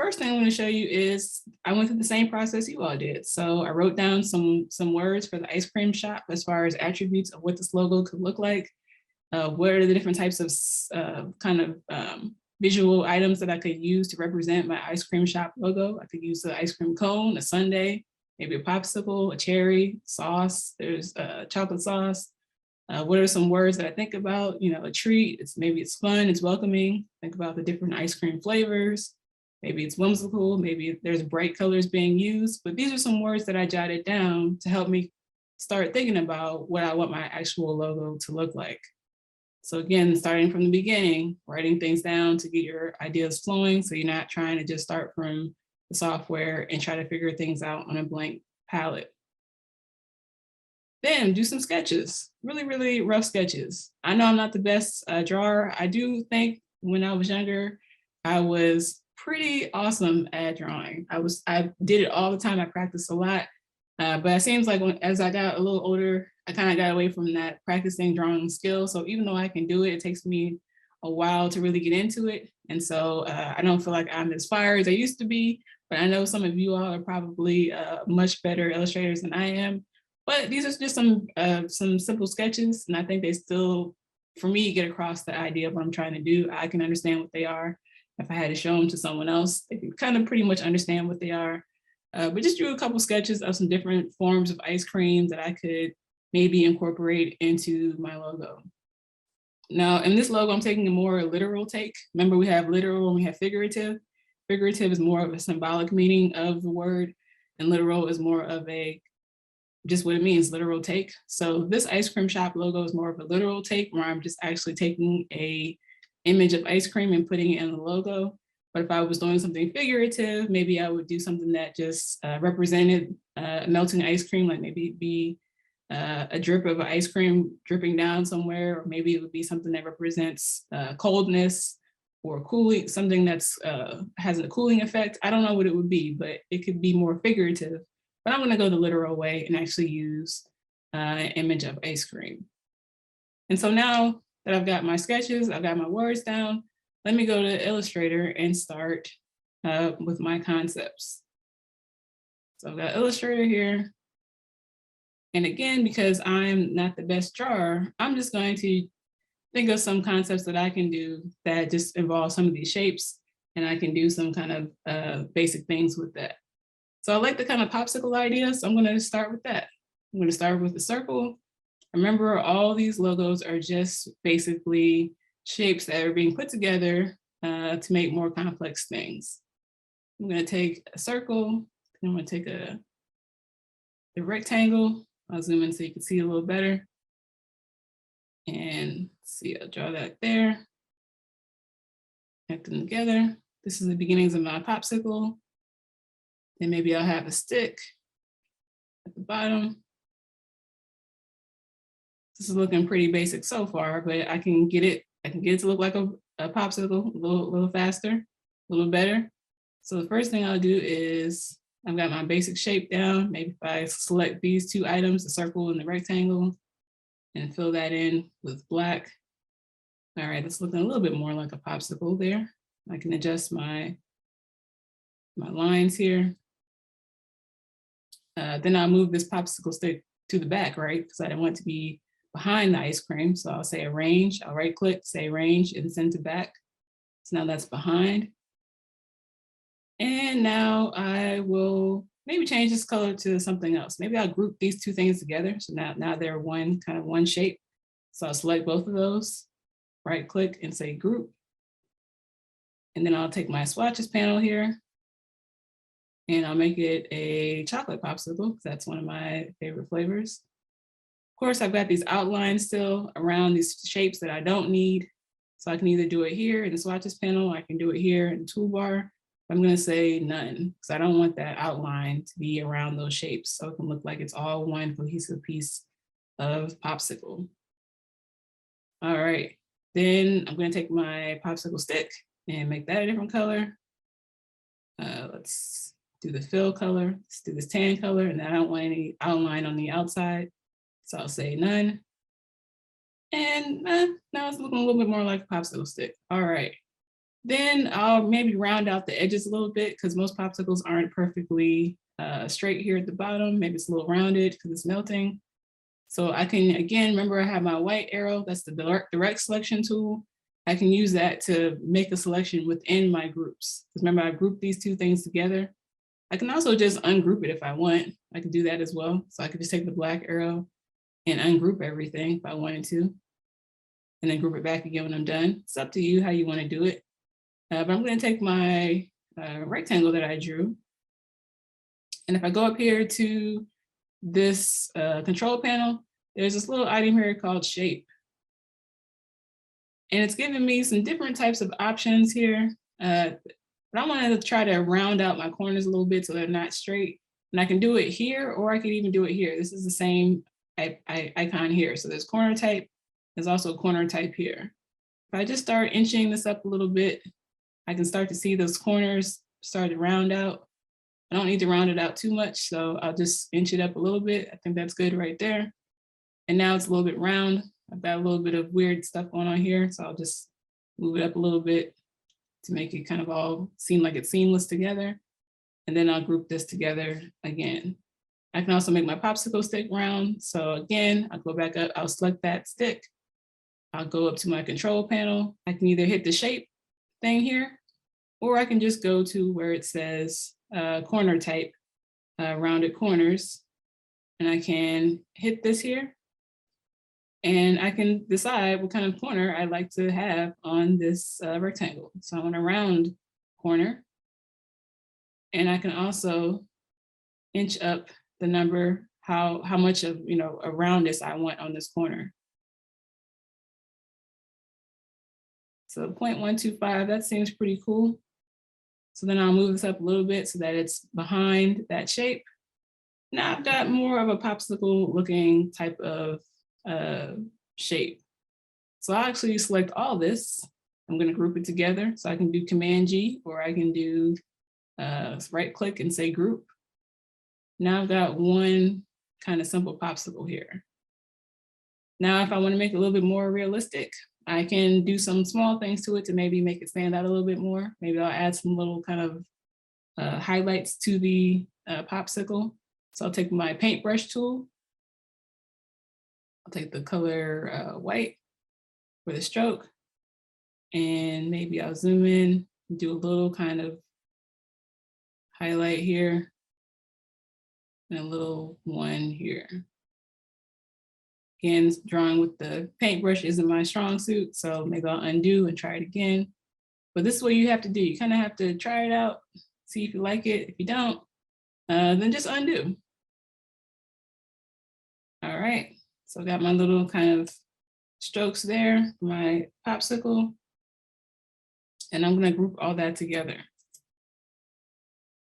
first thing I'm going to show you is I went through the same process you all did. So I wrote down some words for the ice cream shop as far as attributes of what this logo could look like. What are the different types of visual items that I could use to represent my ice cream shop logo? I could use the ice cream cone, a sundae, maybe a popsicle, a cherry, sauce, there's chocolate sauce. What are some words that I think about? You know, a treat, maybe it's fun, it's welcoming. Think about the different ice cream flavors. Maybe it's whimsical, maybe there's bright colors being used, but these are some words that I jotted down to help me start thinking about what I want my actual logo to look like. So again, starting from the beginning, writing things down to get your ideas flowing so you're not trying to just start from the software and try to figure things out on a blank palette. Then do some sketches, really, really rough sketches. I know I'm not the best drawer. I do think when I was younger, I was pretty awesome at drawing. I did it all the time. I practiced a lot, but it seems like as I got a little older, I kind of got away from that practicing drawing skill. So even though I can do it, it takes me a while to really get into it. And so I don't feel like I'm as fire as I used to be, but I know some of you all are probably much better illustrators than I am. But these are just some simple sketches, and I think they still, for me, get across the idea of what I'm trying to do. I can understand what they are. If I had to show them to someone else, they can kind of pretty much understand what they are. But just drew a couple sketches of some different forms of ice cream that I could maybe incorporate into my logo. Now, in this logo, I'm taking a more literal take. Remember, we have literal and we have figurative. Figurative is more of a symbolic meaning of the word, and literal is more of a just what it means, literal take. So this ice cream shop logo is more of a literal take where I'm just actually taking a image of ice cream and putting it in the logo. But if I was doing something figurative, maybe I would do something that just represented melting ice cream, like maybe it'd be a drip of ice cream dripping down somewhere, or maybe it would be something that represents coldness or cooling, something that's has a cooling effect. I don't know what it would be, but it could be more figurative. But I'm going to go the literal way and actually use an image of ice cream. And so now that I've got my sketches, I've got my words down, let me go to Illustrator and start with my concepts. So I've got Illustrator here. And again, because I'm not the best drawer, I'm just going to think of some concepts that I can do that just involve some of these shapes, and I can do some kind of basic things with that. So I like the kind of popsicle idea, so I'm going to start with that. I'm going to start with the circle. Remember, all these logos are just basically shapes that are being put together to make more complex things. I'm going to take a circle, and I'm going to take a rectangle. I'll zoom in so you can see a little better. And see, I'll draw that there. Connect them together. This is the beginnings of my popsicle. Then maybe I'll have a stick at the bottom. This is looking pretty basic so far, but I can get it to look like a popsicle a little faster, a little better. So the first thing I'll do is I've got my basic shape down. Maybe if I select these two items, the circle and the rectangle, and fill that in with black. All right, it's looking a little bit more like a popsicle there. I can adjust my lines here. Then I'll move this popsicle stick to the back, right? Because I don't want it to be behind the ice cream. So I'll say arrange, I'll right click, say arrange and send to back. So now that's behind. And now I will maybe change this color to something else. Maybe I'll group these two things together. So now they're one shape. So I'll select both of those, right click and say group. And then I'll take my swatches panel here and I'll make it a chocolate popsicle because that's one of my favorite flavors. Of course, I've got these outlines still around these shapes that I don't need. So I can either do it here in the swatches panel, I can do it here in the toolbar. I'm going to say none because I don't want that outline to be around those shapes. So it can look like it's all one cohesive piece of popsicle. All right, then I'm going to take my popsicle stick and make that a different color. Let's do the fill color. Let's do this tan color, and I don't want any outline on the outside. So I'll say none. And now it's looking a little bit more like a popsicle stick. All right. Then I'll maybe round out the edges a little bit because most popsicles aren't perfectly straight here at the bottom. Maybe it's a little rounded because it's melting. So I can, again, remember I have my white arrow, that's the direct selection tool. I can use that to make a selection within my groups. Because remember, I grouped these two things together. I can also just ungroup it if I want. I can do that as well. So I could just take the black arrow and ungroup everything if I wanted to, and then group it back again when I'm done. It's up to you how you want to do it. But I'm going to take my rectangle that I drew. And if I go up here to this control panel, there's this little item here called shape. And it's giving me some different types of options here. But I wanted to try to round out my corners a little bit so they're not straight. And I can do it here, or I could even do it here. This is the same icon here. So there's corner type. There's also corner type here. If I just start inching this up a little bit, I can start to see those corners start to round out. I don't need to round it out too much, so I'll just inch it up a little bit. I think that's good right there. And now it's a little bit round. I've got a little bit of weird stuff going on here, so I'll just move it up a little bit to make it kind of all seem like it's seamless together. And then I'll group this together again. I can also make my popsicle stick round. So again, I'll go back up, I'll select that stick. I'll go up to my control panel. I can either hit the shape thing here, or I can just go to where it says corner type, rounded corners. And I can hit this here. And I can decide what kind of corner I'd like to have on this rectangle. So I want a round corner. And I can also inch up the number, how much of a roundness I want on this corner. So 0.125, that seems pretty cool. So then I'll move this up a little bit so that it's behind that shape. Now I've got more of a popsicle looking type of shape. So I'll actually select all this. I'm going to group it together. So I can do Command G, or I can do right click and say group. Now I've got one kind of simple popsicle here. Now, if I want to make it a little bit more realistic, I can do some small things to it to maybe make it stand out a little bit more. Maybe I'll add some little kind of highlights to the popsicle. So I'll take my paintbrush tool. I'll take the color white for the stroke. And maybe I'll zoom in and do a little kind of highlight here. And a little one here. Again, drawing with the paintbrush isn't my strong suit, so maybe I'll undo and try it again. But this is what you have to do. You kind of have to try it out, see if you like it. If you don't, then just undo. All right, so I got my little kind of strokes there, my popsicle, and I'm gonna group all that together.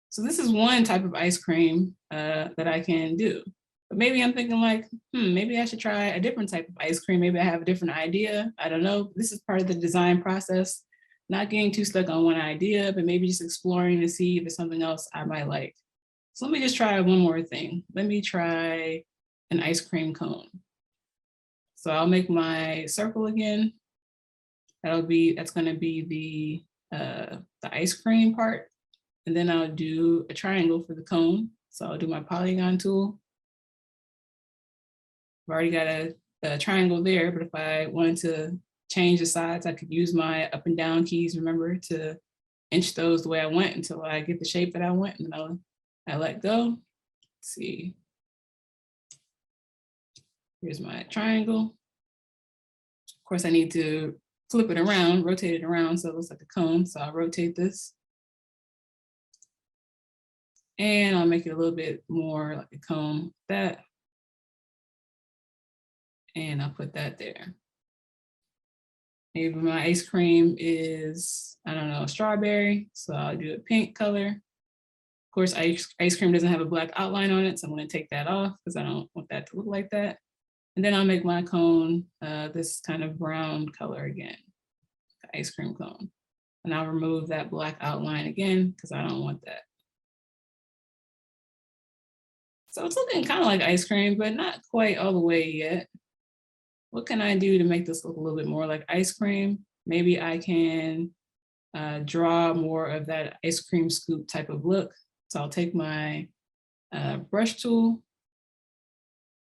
So this is one type of ice cream that I can do. But maybe I'm thinking like, maybe I should try a different type of ice cream. Maybe I have a different idea. I don't know. This is part of the design process. Not getting too stuck on one idea, but maybe just exploring to see if there's something else I might like. So let me just try one more thing. Let me try an ice cream cone. So I'll make my circle again. That's gonna be the ice cream part. And then I'll do a triangle for the cone. So I'll do my polygon tool. I've already got a triangle there, but if I wanted to change the sides, I could use my up and down keys, remember, to inch those the way I want until I get the shape that I want, and then I let go. Let's see. Here's my triangle. Of course, I need to flip it around, rotate it around so it looks like a cone. So I'll rotate this. And I'll make it a little bit more like a cone like that. And I'll put that there. Maybe my ice cream is, I don't know, strawberry. So I'll do a pink color. Of course, ice cream doesn't have a black outline on it, so I'm going to take that off because I don't want that to look like that. And then I'll make my cone this kind of brown color again, the ice cream cone. And I'll remove that black outline again because I don't want that. So it's looking kind of like ice cream, but not quite all the way yet. What can I do to make this look a little bit more like ice cream? Maybe I can draw more of that ice cream scoop type of look. So I'll take my brush tool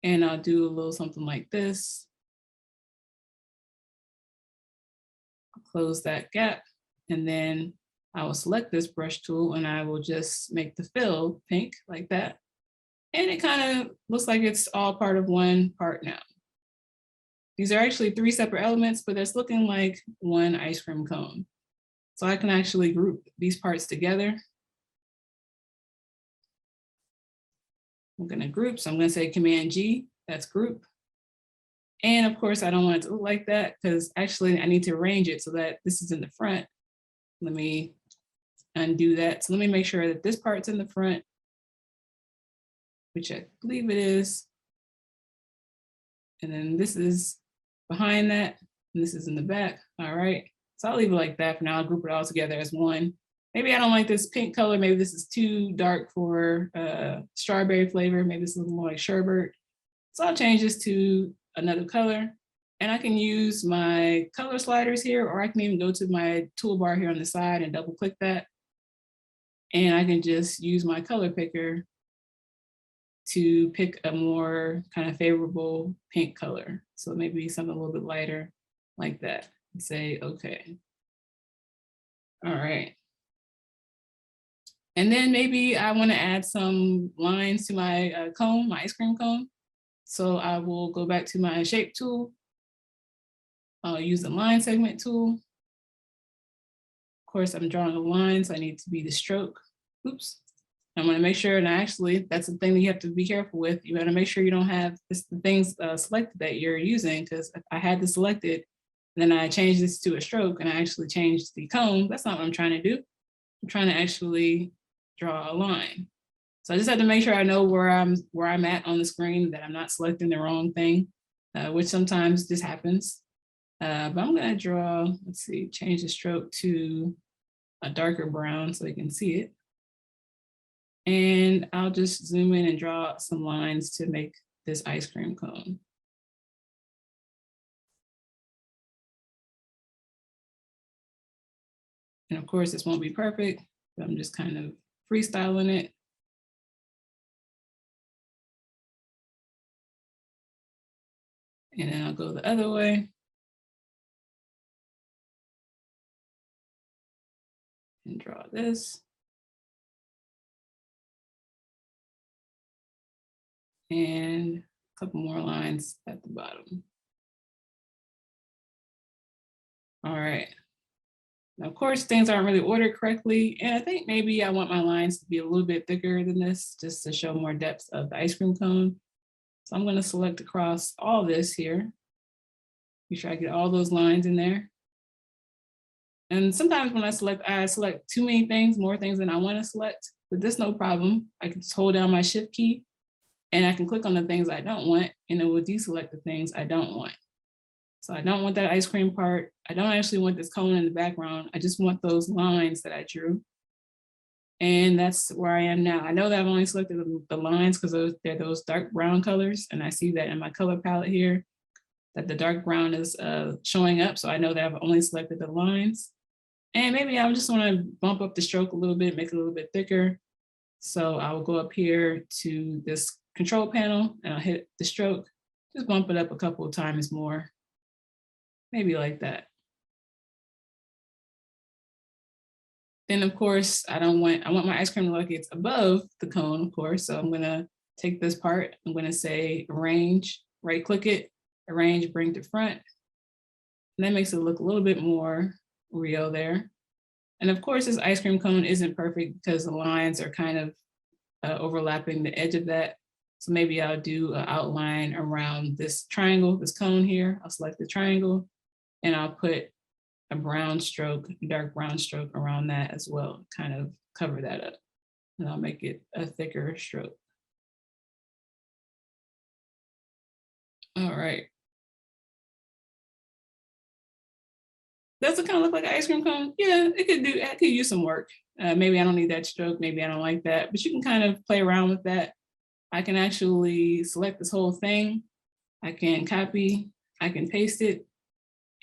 and I'll do a little something like this. I'll close that gap, and then I will select this brush tool and I will just make the fill pink like that. And it kind of looks like it's all part of one part now. These are actually 3 separate elements, but it's looking like one ice cream cone. So I can actually group these parts together. I'm gonna group, so I'm gonna say Command G, that's group. And of course, I don't want it to look like that because actually I need to arrange it so that this is in the front. Let me undo that. So let me make sure that this part's in the front, which I believe it is. And then this is behind that, and this is in the back. All right, so I'll leave it like that for now. I'll group it all together as one. Maybe I don't like this pink color. Maybe this is too dark for strawberry flavor. Maybe this looks more like sherbet. So I'll change this to another color. And I can use my color sliders here, or I can even go to my toolbar here on the side and double click that. And I can just use my color picker to pick a more kind of favorable pink color. So maybe something a little bit lighter like that, and say, okay. All right. And then maybe I want to add some lines to my cone, my ice cream cone. So I will go back to my shape tool. I'll use the line segment tool. Of course, I'm drawing a line, so I need to be the stroke. Oops. I'm going to make sure, and actually, that's the thing that you have to be careful with. You got to make sure you don't have the things selected that you're using, because if I had this selected, and then I changed this to a stroke, and I actually changed the cone, that's not what I'm trying to do. I'm trying to actually draw a line. So I just have to make sure I know where I'm at on the screen, that I'm not selecting the wrong thing, which sometimes this happens. But I'm going to draw, let's see, change the stroke to a darker brown so you can see it. And I'll just zoom in and draw some lines to make this ice cream cone. And of course, this won't be perfect, but I'm just kind of freestyling it. And then I'll go the other way. And draw this. And a couple more lines at the bottom. All right. Now, of course, things aren't really ordered correctly. And I think maybe I want my lines to be a little bit thicker than this, just to show more depth of the ice cream cone. So I'm going to select across all this here. Make sure I get all those lines in there. And sometimes when I select too many things, more things than I want to select, but this no problem. I can just hold down my shift key and I can click on the things I don't want, and it will deselect the things I don't want. So I don't want that ice cream part. I don't actually want this cone in the background. I just want those lines that I drew. And that's where I am now. I know that I've only selected the lines because they're those dark brown colors. And I see that in my color palette here, that the dark brown is showing up. So I know that I've only selected the lines. And maybe I just want to bump up the stroke a little bit, make it a little bit thicker. So I will go up here to this control panel and I'll hit the stroke, just bump it up a couple of times more, maybe like that. Then of course, I want my ice cream to look it's above the cone, of course. So I'm gonna take this part, I'm gonna say arrange, right click it, arrange, bring to front. And that makes it look a little bit more real there. And of course, this ice cream cone isn't perfect because the lines are kind of overlapping the edge of that. So maybe I'll do an outline around this triangle, this cone here. I'll select the triangle and I'll put a brown stroke, dark brown stroke around that as well, kind of cover that up. And I'll make it a thicker stroke. All right. Does it kind of look like an ice cream cone? Yeah, I could use some work. Maybe I don't need that stroke, maybe I don't like that, but you can kind of play around with that. I can actually select this whole thing. I can copy, I can paste it,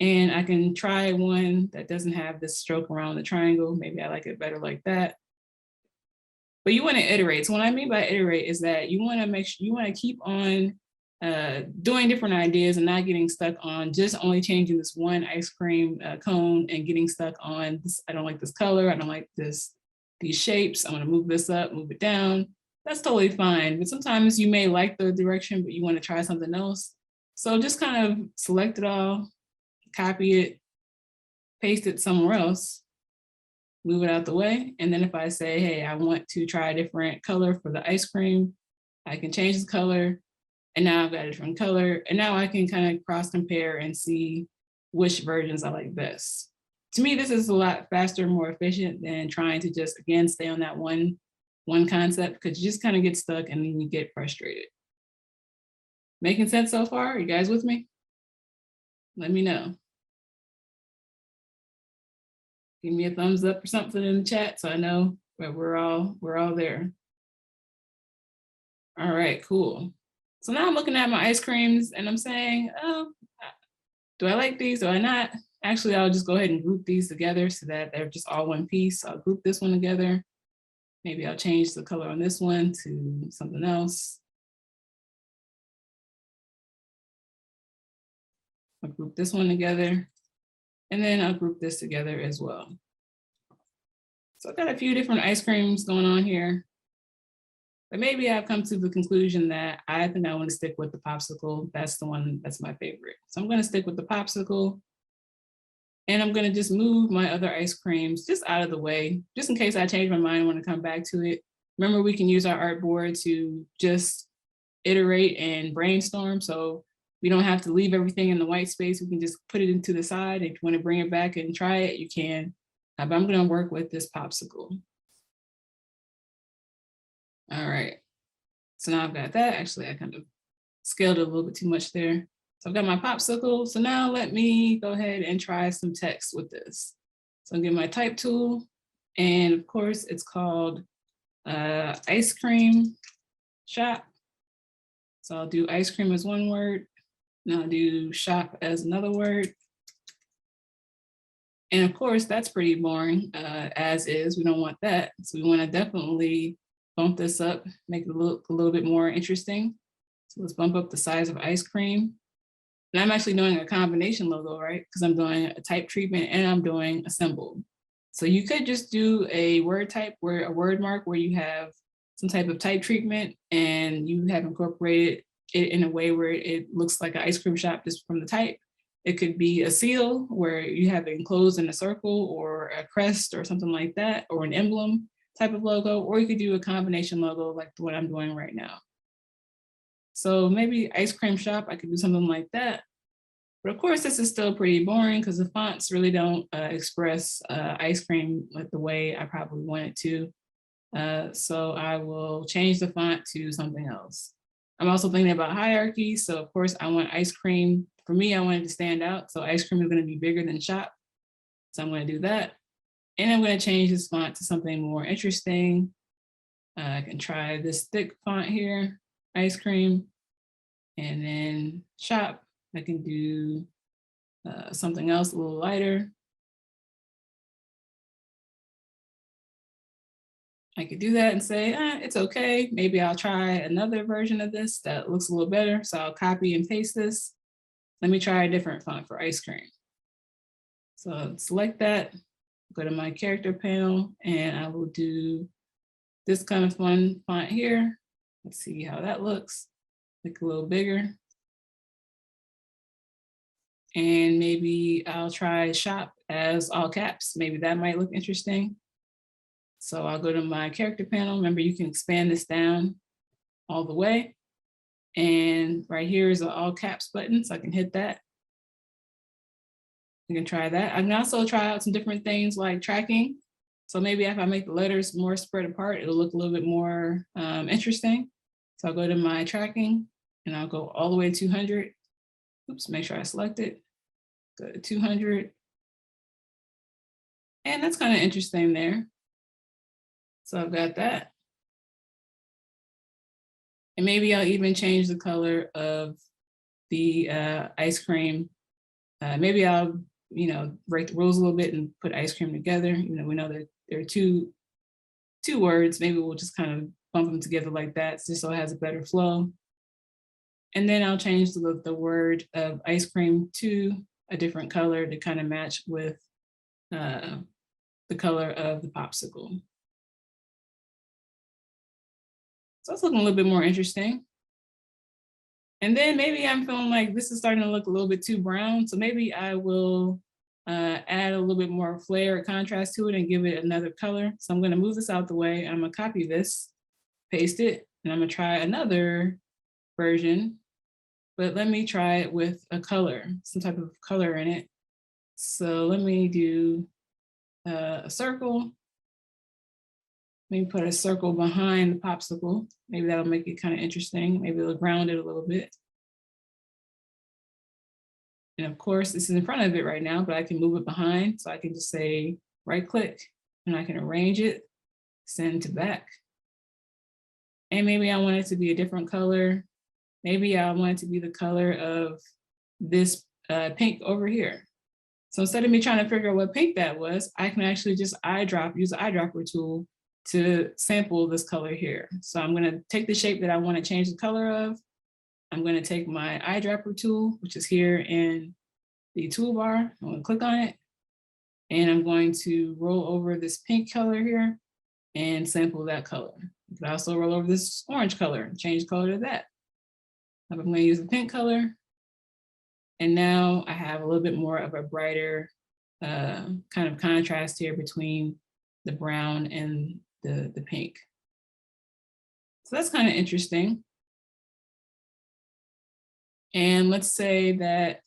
And I can try one that doesn't have this stroke around the triangle. Maybe I like it better like that. But you want to iterate. So what I mean by iterate is that you want to make sure you want to keep on doing different ideas and not getting stuck on just only changing this one ice cream cone and getting stuck on this. I don't like this color. I don't like these shapes. I want to move this up, move it down. That's totally fine. But sometimes you may like the direction, but you want to try something else. So just kind of select it all, copy it, paste it somewhere else, move it out the way. And then if I say, hey, I want to try a different color for the ice cream, I can change the color. And now I've got a different color. And now I can kind of cross compare and see which versions I like best. To me, this is a lot faster, more efficient than trying to just, again, stay on that one concept, because you just kind of get stuck and then you get frustrated. Making sense so far? Are you guys with me? Let me know. Give me a thumbs up or something in the chat so I know that we're all there. All right, cool. So now I'm looking at my ice creams and I'm saying, oh, do I like these? Do I not? Actually, I'll just go ahead and group these together so that they're just all one piece. I'll group this one together. Maybe I'll change the color on this one to something else. I'll group this one together. And then I'll group this together as well. So I've got a few different ice creams going on here. But maybe I've come to the conclusion that I think I want to stick with the popsicle. That's the one that's my favorite. So I'm going to stick with the popsicle. And I'm going to just move my other ice creams just out of the way, just in case I change my mind and want to come back to it. Remember, we can use our artboard to just iterate and brainstorm. So we don't have to leave everything in the white space. We can just put it into the side. If you want to bring it back and try it, you can. But I'm going to work with this popsicle. All right. So now I've got that. Actually, I kind of scaled it a little bit too much there. So I've got my popsicle. So now let me go ahead and try some text with this. So I'll get my type tool. And of course, it's called ice cream shop. So I'll do ice cream as one word. Now I'll do shop as another word. And of course, that's pretty boring as is. We don't want that. So we want to definitely bump this up, make it look a little bit more interesting. So let's bump up the size of ice cream. And I'm actually doing a combination logo, right? Because I'm doing a type treatment and I'm doing a symbol. So you could just do a word type where a word mark where you have some type of type treatment and you have incorporated it in a way where it looks like an ice cream shop just from the type. It could be a seal where you have it enclosed in a circle or a crest or something like that, or an emblem type of logo, or you could do a combination logo like what I'm doing right now. So maybe ice cream shop, I could do something like that. But of course, this is still pretty boring because the fonts really don't express ice cream like the way I probably want it to. So I will change the font to something else. I'm also thinking about hierarchy. So of course, I want ice cream. For me, I want it to stand out. So ice cream is going to be bigger than shop. So I'm going to do that. And I'm going to change this font to something more interesting. I can try this thick font here, ice cream, and then shop. I can do something else a little lighter. I could do that and say, it's okay. Maybe I'll try another version of this that looks a little better. So I'll copy and paste this. Let me try a different font for ice cream. So I'll select that, go to my character panel, and I will do this kind of fun font here. Let's see how that looks. Make it a little bigger. And maybe I'll try shop as all caps. Maybe that might look interesting. So I'll go to my character panel. Remember, you can expand this down all the way. And right here is an all caps button, so I can hit that. You can try that. I can also try out some different things like tracking. So maybe if I make the letters more spread apart, it'll look a little bit more interesting. So I'll go to my tracking and I'll go all the way to 200. Oops, make sure I select it. Go to 200. And that's kind of interesting there. So I've got that. And maybe I'll even change the color of the ice cream Maybe I'll, break the rules a little bit and put ice cream together. We know that there are two words. Maybe we'll just kind of bump them together like that, just so it has a better flow. And then I'll change the word of ice cream to a different color to kind of match with the color of the popsicle. So it's looking a little bit more interesting. And then maybe I'm feeling like this is starting to look a little bit too brown. So maybe I will add a little bit more flare or contrast to it and give it another color. So I'm going to move this out the way. I'm going to copy this, paste it, and I'm going to try another version. But let me try it with a color, some type of color in it. So let me do a circle. Maybe put a circle behind the popsicle. Maybe that'll make it kind of interesting. Maybe it'll ground it a little bit. And of course, this is in front of it right now, but I can move it behind. So I can just say right click and I can arrange it, send to back. And maybe I want it to be a different color. Maybe I want it to be the color of this pink over here. So instead of me trying to figure out what pink that was, I can actually just use the eyedropper tool to sample this color here. So I'm going to take the shape that I want to change the color of. I'm going to take my eyedropper tool, which is here in the toolbar. I'm going to click on it. And I'm going to roll over this pink color here and sample that color. You can also roll over this orange color and change the color to that. I'm going to use the pink color. And now I have a little bit more of a brighter kind of contrast here between the brown and the pink. So that's kind of interesting. And let's say that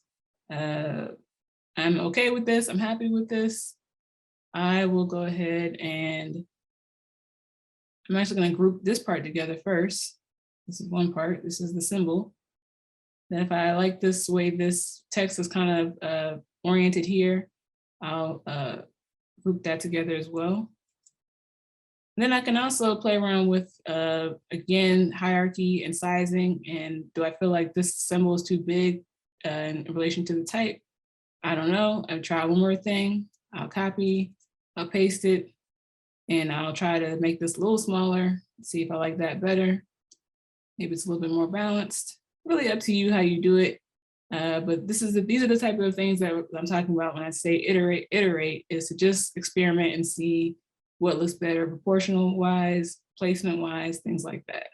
I'm okay with this, I'm happy with this. I will go ahead and I'm actually going to group this part together first. This is one part, this is the symbol. Then if I like this way this text is kind of oriented here, I'll group that together as well. And then I can also play around with, again, hierarchy and sizing. And do I feel like this symbol is too big in relation to the type? I don't know. I'll try one more thing. I'll copy, I'll paste it, and I'll try to make this a little smaller, see if I like that better. Maybe it's a little bit more balanced. Really up to you how you do it. But these are the type of things that I'm talking about when I say iterate is to just experiment and see what looks better proportional wise, placement wise, things like that.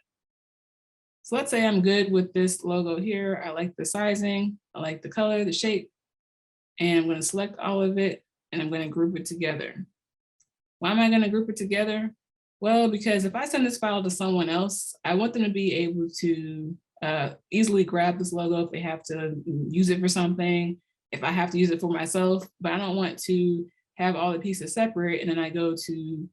So let's say I'm good with this logo here. I like the sizing, I like the color, the shape, and I'm going to select all of it and I'm going to group it together. Why am I going to group it together? Well, because if I send this file to someone else, I want them to be able to easily grab this logo if they have to use it for something, if I have to use it for myself, but I don't want to have all the pieces separate and then I go to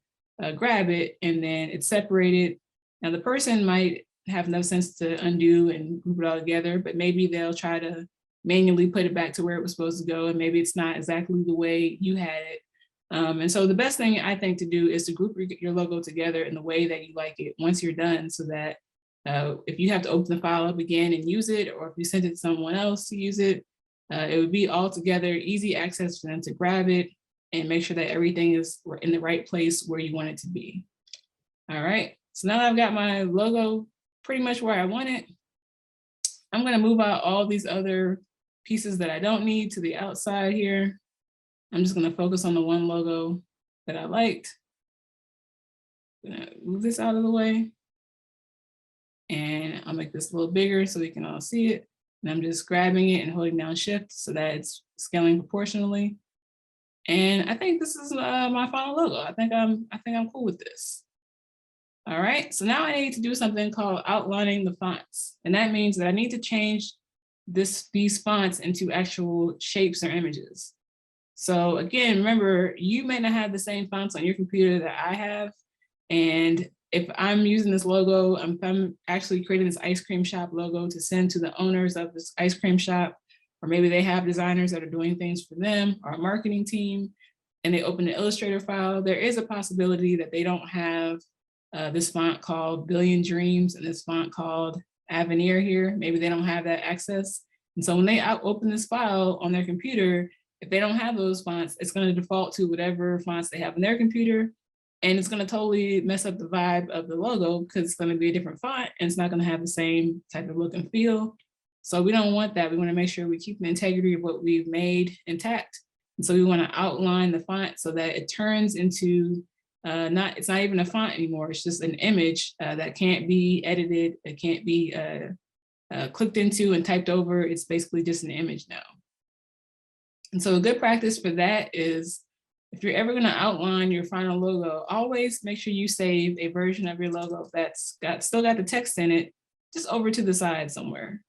grab it and then it's separated. Now the person might have no sense to undo and group it all together, but maybe they'll try to manually put it back to where it was supposed to go and maybe it's not exactly the way you had it. And so the best thing I think to do is to group your logo together in the way that you like it once you're done, so that if you have to open the file up again and use it, or if you send it to someone else to use it, it would be all together, easy access for them to grab it and make sure that everything is in the right place where you want it to be. All right, so now that I've got my logo pretty much where I want it, I'm gonna move out all these other pieces that I don't need to the outside here. I'm just gonna focus on the one logo that I liked. I'm gonna move this out of the way. And I'll make this a little bigger so we can all see it. And I'm just grabbing it and holding down Shift so that it's scaling proportionally. And I think this is my final logo. I think I'm cool with this. All right, so now I need to do something called outlining the fonts. And that means that I need to change these fonts into actual shapes or images. So again, remember, you may not have the same fonts on your computer that I have. And if I'm using this logo, I'm actually creating this ice cream shop logo to send to the owners of this ice cream shop, or maybe they have designers that are doing things for them, or a marketing team, and they open an Illustrator file, there is a possibility that they don't have this font called Billion Dreams and this font called Avenir here. Maybe they don't have that access. And so when they open this file on their computer, if they don't have those fonts, it's going to default to whatever fonts they have on their computer. And it's going to totally mess up the vibe of the logo because it's going to be a different font and it's not going to have the same type of look and feel. So we don't want that. We want to make sure we keep the integrity of what we've made intact. And so we want to outline the font so that it turns into it's not even a font anymore. It's just an image that can't be edited. It can't be clicked into and typed over. It's basically just an image now. And so a good practice for that is if you're ever going to outline your final logo, always make sure you save a version of your logo that's still got the text in it, just over to the side somewhere.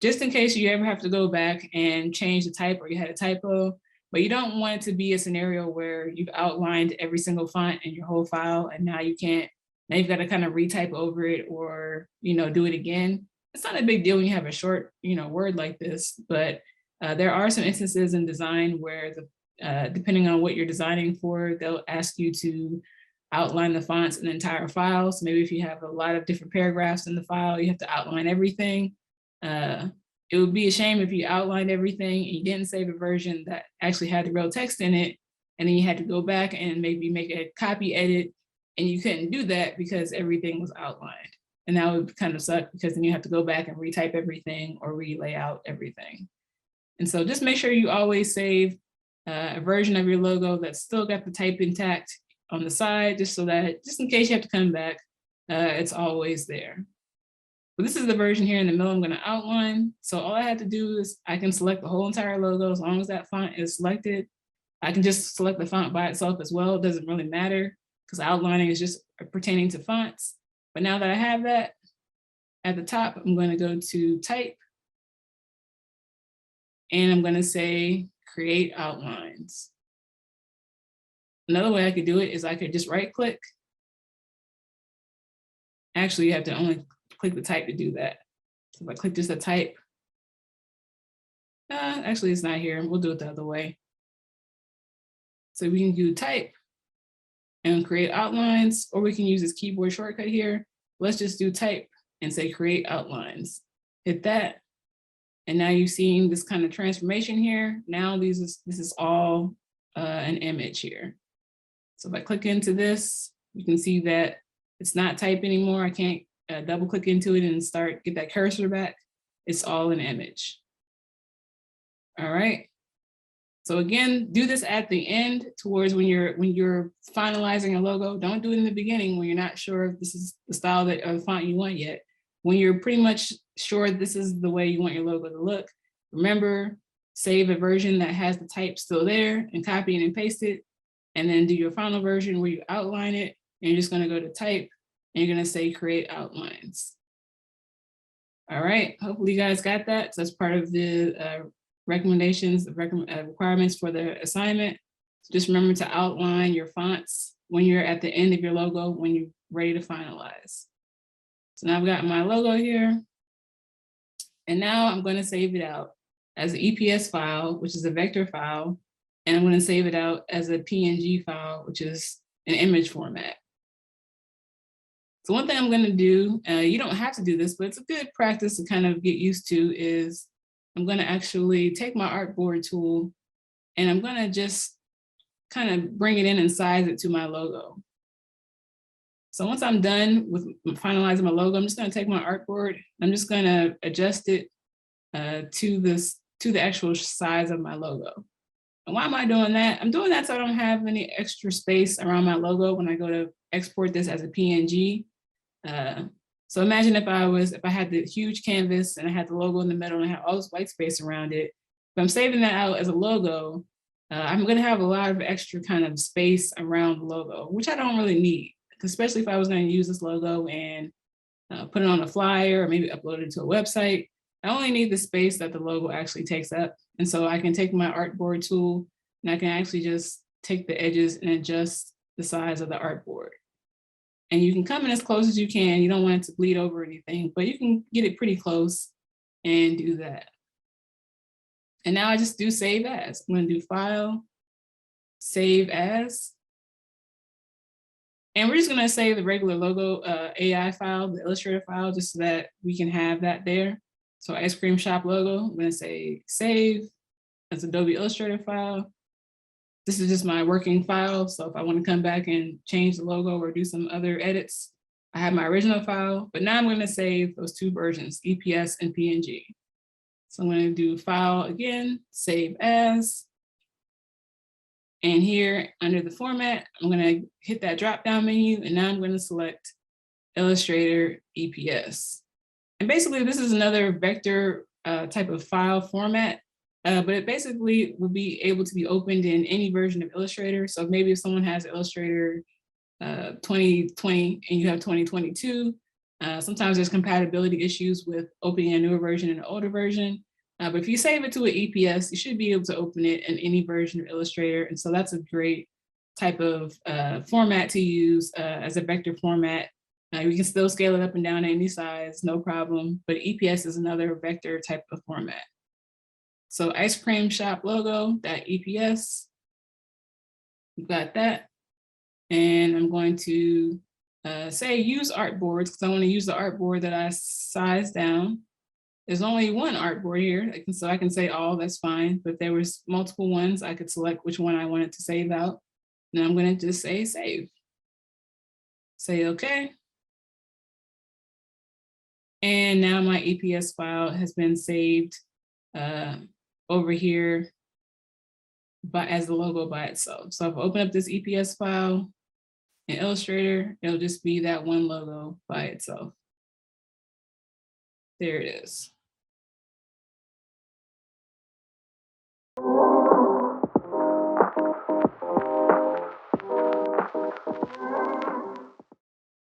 Just in case you ever have to go back and change the type or you had a typo, but you don't want it to be a scenario where you've outlined every single font in your whole file and now you've got to kind of retype over it or, do it again. It's not a big deal when you have a short, word like this, but there are some instances in design where depending on what you're designing for, they'll ask you to outline the fonts in the entire file. So maybe if you have a lot of different paragraphs in the file, you have to outline everything. It would be a shame if you outlined everything and you didn't save a version that actually had the real text in it, and then you had to go back and maybe make a copy edit, and you couldn't do that because everything was outlined. And that would kind of suck because then you have to go back and retype everything or relay out everything. And so just make sure you always save a version of your logo that's still got the type intact on the side, just so that, just in case you have to come back, it's always there. But this is the version here in the middle I'm going to outline. So all I have to do is I can select the whole entire logo as long as that font is selected. I can just select the font by itself as well. It doesn't really matter because outlining is just pertaining to fonts. But now that I have that, at the top, I'm going to go to type. And I'm going to say create outlines. Another way I could do it is I could just right click. Actually, you have to only click the type to do that. So if I click just a type, actually it's not here. We'll do it the other way. So we can do type and create outlines, or we can use this keyboard shortcut here. Let's just do type and say create outlines. Hit that. And now you've seen this kind of transformation here. Now this is all an image here. So if I click into this, you can see that it's not type anymore. I can't double click into it and get that cursor back. It's all an image. All right. So again, do this at the end towards when you're finalizing a logo. Don't do it in the beginning when you're not sure if this is the style or the font you want yet. When you're pretty much sure this is the way you want your logo to look, remember, save a version that has the type still there and copy it and paste it, and then do your final version where you outline it, and you're just going to go to type and you're going to say create outlines. All right, hopefully you guys got that. So that's part of the recommendations, requirements for the assignment. So just remember to outline your fonts when you're at the end of your logo, when you're ready to finalize. So now I've got my logo here. And now I'm going to save it out as an EPS file, which is a vector file. And I'm going to save it out as a PNG file, which is an image format. So one thing I'm going to do, you don't have to do this, but it's a good practice to kind of get used to, is I'm going to actually take my artboard tool and I'm going to just kind of bring it in and size it to my logo. So once I'm done with finalizing my logo, I'm just going to take my artboard. I'm just going to adjust it to the actual size of my logo. And why am I doing that? I'm doing that so I don't have any extra space around my logo when I go to export this as a PNG. So imagine if I had the huge canvas and I had the logo in the middle and I had all this white space around it. If I'm saving that out as a logo, I'm going to have a lot of extra kind of space around the logo, which I don't really need. Especially if I was going to use this logo and put it on a flyer or maybe upload it to a website. I only need the space that the logo actually takes up. And so I can take my artboard tool and I can actually just take the edges and adjust the size of the artboard. And you can come in as close as you can. You don't want it to bleed over anything, but you can get it pretty close and do that. And now I just do save as. I'm going to do file, save as. And we're just going to save the regular logo AI file, the Illustrator file, just so that we can have that there. So ice cream shop logo, I'm gonna say save as Adobe Illustrator file. This is just my working file. So if I want to come back and change the logo or do some other edits, I have my original file, but now I'm going to save those two versions, EPS and PNG. So I'm going to do file again, save as. And here under the format, I'm going to hit that drop down menu, and now I'm going to select Illustrator EPS. And basically this is another vector type of file format, but it basically will be able to be opened in any version of Illustrator. So maybe if someone has Illustrator 2020 and you have 2022, sometimes there's compatibility issues with opening a newer version and an older version. But if you save it to an EPS, you should be able to open it in any version of Illustrator. And so that's a great type of format to use as a vector format. You can still scale it up and down any size, no problem. But EPS is another vector type of format. So ice cream shop logo, that EPS, we've got that. And I'm going to say use artboards because I want to use the artboard that I sized down. There's only one artboard here, so I can say all, that's fine. But if there was multiple ones, I could select which one I wanted to save out. Now I'm going to just say save. Say okay. And now my EPS file has been saved over here as the logo by itself. So if I open up this EPS file in Illustrator, it'll just be that one logo by itself. There it is.